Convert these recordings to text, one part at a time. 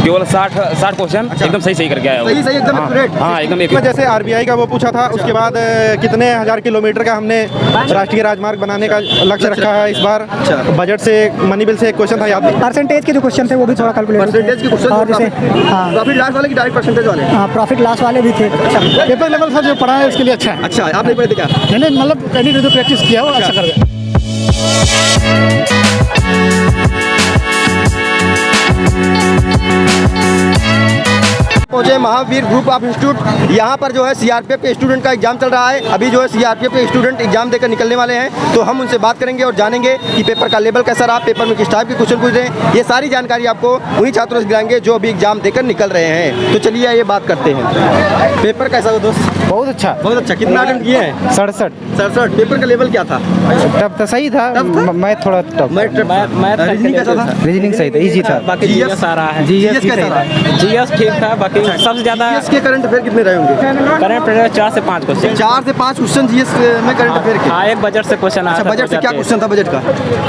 केवल 60 क्वेश्चन एकदम सही करके आया। सही एकदम एक्यूरेट। हाँ एकदम इसमें जैसे आरबीआई का वो पूछा था, उसके बाद कितने हजार किलोमीटर का हमने राष्ट्रीय राजमार्ग बनाने का लक्ष्य रखा है इस बार। बजट से, मनी बिल से एक क्वेश्चन था याद। परसेंटेज के जो क्वेश्चन थे वो भी थोड़ा कैलकुलेट, परसेंटेज के क्वेश्चन और जैसे प्रॉफिट लॉस वाले की डायरेक्ट परसेंटेज वाले। हाँ, प्रॉफिट लॉस वाले भी थे। पेपर लेवल था जो पढ़ा है उसके लिए अच्छा है। अच्छा, आप नहीं पढ़े थे क्या? मैंने मतलब कहीं जो प्रैक्टिस किया वो अच्छा कर गया। पहुंचे महावीर ग्रुप ऑफ इंस्टीट्यूट। यहाँ पर जो है सीआरपीएफ के स्टूडेंट का एग्जाम चल रहा है। अभी जो है सीआरपीएफ के स्टूडेंट एग्जाम देकर निकलने वाले हैं, तो हम उनसे बात करेंगे और जानेंगे कि पेपर का लेवल कैसा रहा, पेपर में किस टाइप के क्वेश्चन पूछ रहे हैं। ये सारी जानकारी आपको उन्हीं छात्रों से दिलाएंगे जो अभी एग्जाम देकर निकल रहे हैं। तो चलिए ये बात करते हैं। पेपर कैसा हो दोस्त? बहुत अच्छा, बहुत अच्छा। कितना अटेम्प्ट किए हैं? 67। पेपर का लेवल क्या था? टफ था, सही था। मैथ थोड़ा टफ। रीजनिंग कैसा था? रीजनिंग सही था, इजी था। बाकी जीएस आ रहा है। जीएस कैसा था? जीएस ठीक था। बाकी सबसे ज्यादा जीएस के करंट अफेयर कितने रहे होंगे? करंट अफेयर 4 से 5 क्वेश्चन। 4 से 5 क्वेश्चन जीएस में करंट अफेयर के। हाँ, एक बजट से क्वेश्चन आया। अच्छा, बजट से क्या क्वेश्चन था बजट का?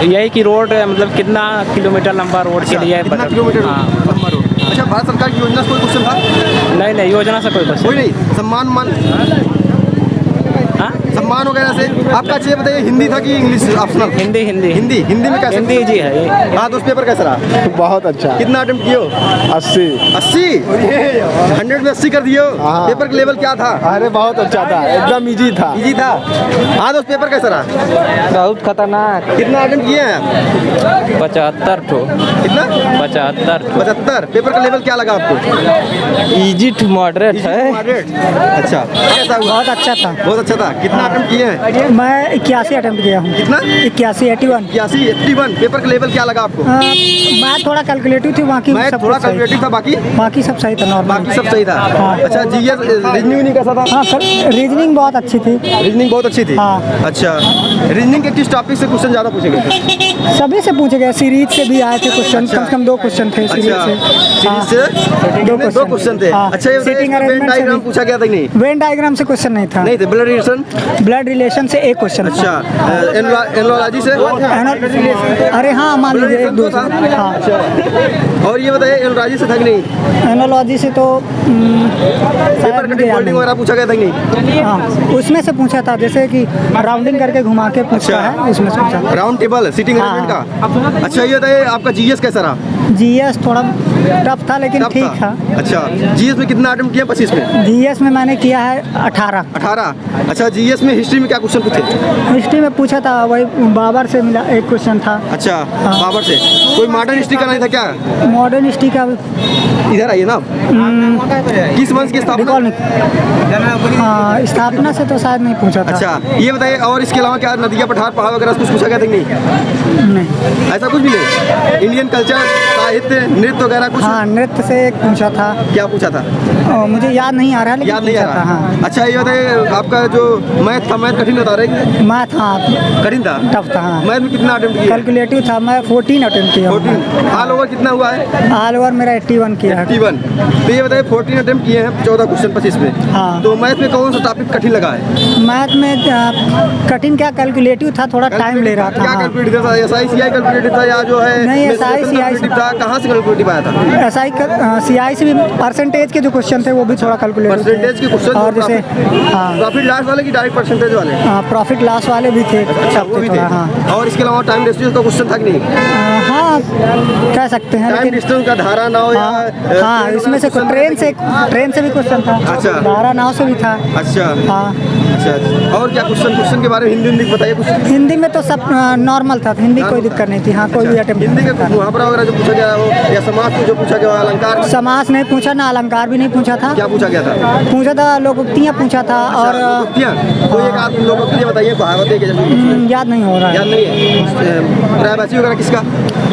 यही कि रोड मतलब कितना किलोमीटर लंबा रोड के लिए कितना किलोमीटर लंबा रोड? अच्छा, भारत सरकार की योजना से कोई क्वेश्चन था? नहीं, योजना से कोई क्वेश्चन कोई नहीं। सम्मान वगैरह से आपका चाहिए बताइए, हिंदी था कि इंग्लिश ऑप्शनल? हिंदी में कैसे? हिंदी जी है। हाँ, तो उस पेपर कैसा रहा? बहुत अच्छा। कितना अटेम्प्ट किए हो? 80। 100 में 80 कर दिए हो। पेपर का लेवल क्या था? अरे बहुत अच्छा था, एकदम इजी था। इजी था। हाँ, तो उस पेपर कैसा रहा? बहुत खतरनाक। कितना अटेम्प्ट किए हैं? 75 ठो। कितना? 75। पेपर का लेवल क्या लगा आपको? इजी टू मॉडरेट है। मॉडरेट। अच्छा, कैसा हुआ? बहुत अच्छा था। बहुत अच्छा था। कितना अटेम्प्ट किए हैं? मैं 81 अटेम्प्ट किया हूँ। कितना? 81, 81। पेपर का लेवल क्या लगा आपको? मैं थोड़ा कैलकुलेटिव थी, बाकी मैं सब थोड़ा कुछ सही कैलकुलेटिव था, बाकी सब सही था, नॉर्मल। बाकी सब सही था। अच्छा, जीएस रीजनिंग कैसा था? हाँ सर, रीजनिंग बहुत अच्छी थी। रीजनिंग बहुत अच्छी थी। हाँ। अच्छा, रीजनिंग के किस टॉपिक से क्वेश्चन ज़्यादा पूछे गए थे? सभी से पूछे गए, सीरीज से भी आए थे क्वेश्चन। कम से कम 2 क्वेश्चन थे सीरीज से। सीरीज से 2 क्वेश्चन थे। अच्छा, ये सीटिंग वेन डायग्राम पूछा गया था कि नहीं? वेन डायग्राम से क्वेश्चन नहीं था। नहीं थे। ब्लड रिलेशन से एक क्वेश्चन। अच्छा, एनोलॉजी से? अरे हाँ, मान लीजिए 1-2 था। हाँ। और ये बताइए, एनोलॉजी से था कि नहीं? एनोलॉजी से तो पेपर कटिंग फोल्डिंग वगैरह पूछा गया था कि नहीं? हाँ, उसमें से पूछा था, जैसे कि राउंडिंग करके घुमा के पूछा है, उसमें से पूछा। राउंड टेबल सीटिंग अरेंजमेंट का। अच्छा, ये बताइए आपका जीएस कैसा रहा? जीएस थोड़ा टफ था, लेकिन ठीक था। अच्छा, जीएस में कितना अटेम्प्ट किया? 25 में। जीएस में मैंने किया है 18। अच्छा, जीएस में हिस्ट्री में क्या क्वेश्चन पूछे? हिस्ट्री में पूछा था, वही बाबर से मिला एक क्वेश्चन था। अच्छा, बाबर से। कोई मॉडर्न हिस्ट्री का नहीं था क्या? मॉडर्न हिस्ट्री का इधर आइए ना। किस वंश की स्थापना? स्थापना से तो शायद नहीं पूछा था। अच्छा, ये बताइए, और इसके अलावा क्या नदियाँ, पठार, पहाड़ वगैरह कुछ पूछा गया था कि नहीं? ऐसा कुछ भी नहीं? इंडियन कल्चर, साहित्य, नृत्य वगैरह कुछ? हाँ, नृत्य से एक पूछा था। क्या पूछा था? मुझे याद नहीं आ रहा है, याद नहीं आ रहा। हाँ। अच्छा, ये बताइए आपका जो मैथ था, मैथ कठिन होता रहा? मैथ हाँ कठिन था, टफ था। हाँ, मैथ में कितना अटेम्प्ट किया? कैलकुलेटिव था, मैं 14 अटेम्प्ट किया। 14। ऑल ओवर कितना हुआ है? ऑल ओवर मेरा 81 किया है। 81। तो ये बताइए 14 अटेम्प्ट किए हैं, 14 क्वेश्चन 25 में। हाँ। तो मैथ में कौन सा टॉपिक कठिन लगा है? मैथ में कठिन क्या, कैलकुलेटिव था, थोड़ा टाइम ले रहा था। क्या कैलकुलेटिव था? SI कैलकुलेटिव था या जो है? नहीं, SI था। कहाँ से कैलकुलेटिव आया था? SI CI से भी परसेंटेज के जो क्वेश्चन थे वो भी थोड़ा कैलकुलेटिव थे। परसेंटेज के क्वेश्चन और जैसे हाँ, प्रॉफिट लॉस वाले की डायरेक्ट परसेंटेज वाले? प्रॉफिट लॉस वाले भी थे। अच्छा, वो भी थे। हाँ। और इसके अलावा टाइम रेशियो का क्वेश्चन था कि नहीं? हाँ, कह सकते हैं। टाइम डिस्टेंस का धारा नाव या हाँ, इसमें से ट्रेन से भी क्वेश्चन था। अच्छा। धारा नाव से भी था। अच्छा। हाँ। अच्छा, और क्या क्वेश्चन के बारे में हिंदी बताइए कुछ? हिंदी में तो सब नॉर्मल था, हिंदी कोई दिक्कत नहीं थी। हाँ, कोई भी अटेम्प्ट। हिंदी के मुहावरा वगैरह जो पूछा गया हो, या समास को जो पूछा गया, अलंकार? समास नहीं पूछा, ना अलंकार भी नहीं पूछा था। क्या पूछा गया था? पूछा था लोकोक्तियाँ पूछा था। और कोई एक आदमी लोकोक्तियाँ बताइए, कहावतें के याद नहीं हो रहा है। याद नहीं है। पर्यायवाची वगैरह किसका?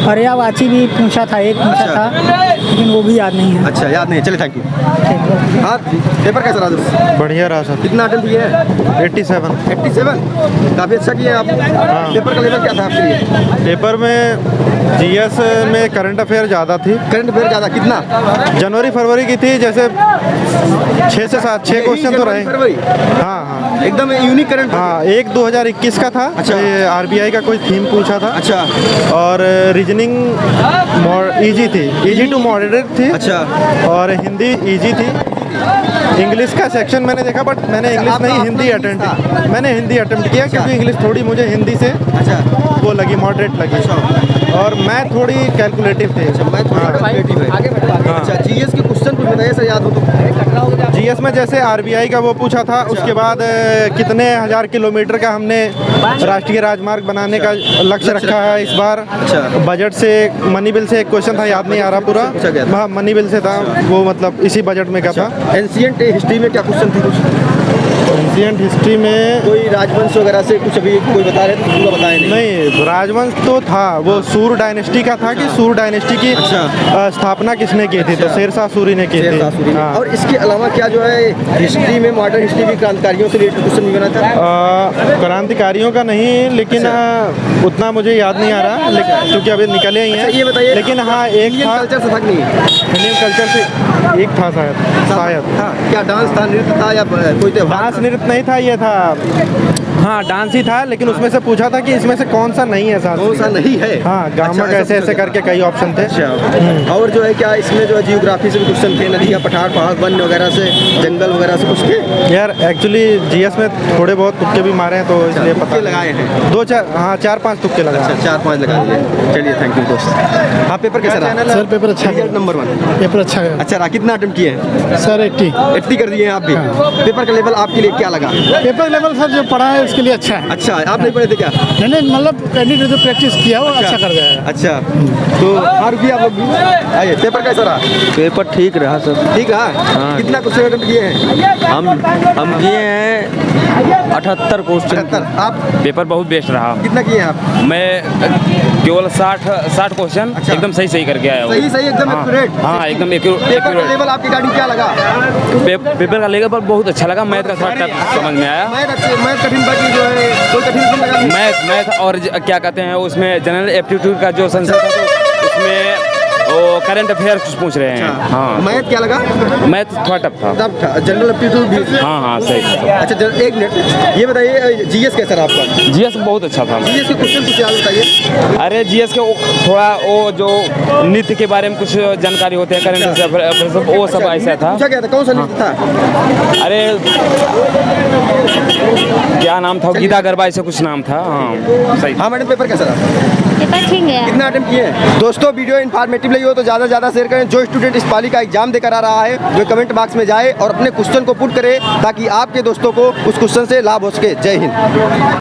पर्यायवाची भी पूछा था, एक पूछा था, लेकिन वो भी याद नहीं है। अच्छा, याद नहीं है। चलिए, थैंक यू। हाँ, पेपर कैसा रहा दोस्त? बढ़िया रहा सर। कितना अटेम्प्ट किए हैं? 87। काफ़ी अच्छा किए आप। पेपर का लेवल क्या था आपके लिए? पेपर में जीएस में करंट अफेयर ज़्यादा थी। करंट अफेयर ज़्यादा कितना? जनवरी फरवरी की थी, जैसे 6 से 7 क्वेश्चन तो रहे। फरवरी। हाँ, एकदम यूनिक करंट। हाँ, एक 2021 का था। अच्छा। RBI का कोई थीम पूछा था। अच्छा। और रीजनिंग इजी थी, इजी टू मॉडरेट कैलकुलेटिव थी। अच्छा। और हिंदी इजी थी। इंग्लिश का सेक्शन मैंने देखा, बट मैंने इंग्लिश आपका नहीं, अपना हिंदी इंग्लिश अटेम्प्ट था? मैंने हिंदी अटेम्प्ट किया, क्योंकि इंग्लिश थोड़ी मुझे हिंदी से अच्छा। वो लगी, मॉडरेट लगी। और मैथ थोड़ी कैलकुलेटिव थे। मैं थोड़ा कैलकुलेटिव है। अच्छा, जीएस के क्वेश्चन कुछ बताइए सर, याद हो तो। जीएस में जैसे आरबीआई का वो पूछा था, उसके बाद कितने हजार किलोमीटर का हमने राष्ट्रीय राजमार्ग बनाने का लक्ष्य रखा है इस बार। अच्छा। बजट से, मनी बिल से एक क्वेश्चन था, याद नहीं आ रहा पूरा। पूछा गया था। हाँ, मनी बिल से था वो, मतलब इसी बजट में का था। एंशिएंट हिस्ट्री में क्या क्वेश्चन थे कुछ? एंशिएंट हिस्ट्री में कोई राजवंश वगैरह से कुछ अभी कोई बता रहे थे, पूरा बताए नहीं। नहीं, राजवंश तो था, वो सूर डायनेस्टी का था कि सूर डायनेस्टी की स्थापना किसने की थी, तो शेरशाह सूरी ने की थी। शेरशाह सूरी ने। हाँ। और इसके अलावा क्या जो है हिस्ट्री में, मॉडर्न हिस्ट्री में क्रांतिकारियों से रिलेटेड क्वेश्चन भी बना था? क्रांतिकारियों का नहीं, लेकिन उतना मुझे याद नहीं आ रहा, लेकिन क्योंकि अभी निकले ही हैं। अच्छा, ये बताइए, लेकिन हाँ, एक इंडियन था, कल्चर से था कि नहीं? इंडियन कल्चर से एक था शायद। हाँ, क्या डांस था, नृत्य था, या कोई त्योहार डांस था? नृत्य नहीं था, ये था, हाँ डांस ही था, लेकिन उसमें से पूछा था कि इसमें से कौन सा नहीं है शास्त्रीय। कौन सा नहीं है? हाँ, गामा अच्छा, ऐसे ऐसे करके कई ऑप्शन थे। अच्छा। और जो है क्या इसमें जो है जियोग्राफी से भी क्वेश्चन थे, नदियाँ, पठार, पहाड़, वन वगैरह से, जंगल वगैरह से कुछ थे? यार एक्चुअली जीएस में थोड़े बहुत तुक्के भी मारे हैं, तो इसलिए पता तुक्के लगाए हैं? 2-4, हाँ 4-5 तुक्के लगाए। अच्छा, 4-5 लगा दिए। चलिए, थैंक यू दोस्त। हाँ, पेपर कैसा रहा? सर पेपर अच्छा रिजल्ट नंबर 1 पेपर अच्छा गया अच्छा रहा। कितना अटेम्प्ट किए हैं? सर 80 80 कर दिए हैं आप भी। पेपर का लेवल आपके लिए क्या लगा? पेपर लेवल सर जो पढ़ा है उसके लिए अच्छा है। अच्छा, आप नहीं पढ़े थे क्या? नहीं मतलब कैंडिडेट जो प्रैक्टिस किया वो अच्छा कर जाएगा। अच्छा, तो हाँ रुकिए आप लोग भी। आइए, पेपर कैसा रहा? पेपर ठीक रहा सर। ठीक रहा। कितना क्वेश्चन अटेम्प्ट किए हैं? हम किए हैं 78 क्वेश्चन। 78। आप पेपर बहुत बेस्ट रहा। कितना किए हैं आप? मैं केवल 60 क्वेश्चन अच्छा। एकदम सही करके आया हूँ। सही एकदम हाँ, एक्यूरेट। हाँ एकदम पेपर का एक्यूरेट। लेवल आपकी गाड़ी क्या लगा? पेपर का लेवल बहुत अच्छा लगा। मैथ का थोड़ा टफ समझ में आया। मैथ कठिन था कि जो है कोई कठिन नहीं लगा? मैथ और क्या कहते हैं उसमें जनरल एप्टीट्यूड का जो संसद था, तो उसमें वो करंट अफेयर कुछ पूछ रहे हैं। हाँ, मैथ क्या लगा? मैथ थोड़ा टफ था। तब था जनरल एप्टीट्यूड भी। हाँ सही। अच्छा, एक मिनट, ये बताइए जीएस कैसा रहा आपका? जीएस बहुत अच्छा था। जीएस के क्वेश्चन कुछ याद बताइए। अरे जीएस के थोड़ा वो जो नृत्य के बारे में कुछ जानकारी होते हैं, करंट अफेयर, वो सब ऐसा था। पूछा गया था, कौन सा नृत्य था? अरे क्या नाम था, गीता गरबा ऐसे कुछ नाम था। हाँ सही। हाँ मैडम, पेपर कैसा रहा? पेपर ठीक गया। कितना अटेम्प्ट किए हैं? दोस्तों, वीडियो इन्फॉर्मेटिव लगी हो तो ज़्यादा से ज़्यादा शेयर करें। जो स्टूडेंट इस पाली का एग्जाम देकर आ रहा है वो कमेंट बॉक्स में जाए और अपने क्वेश्चन को पुट करे, ताकि आपके दोस्तों को उस क्वेश्चन से लाभ हो सके। जय हिंद।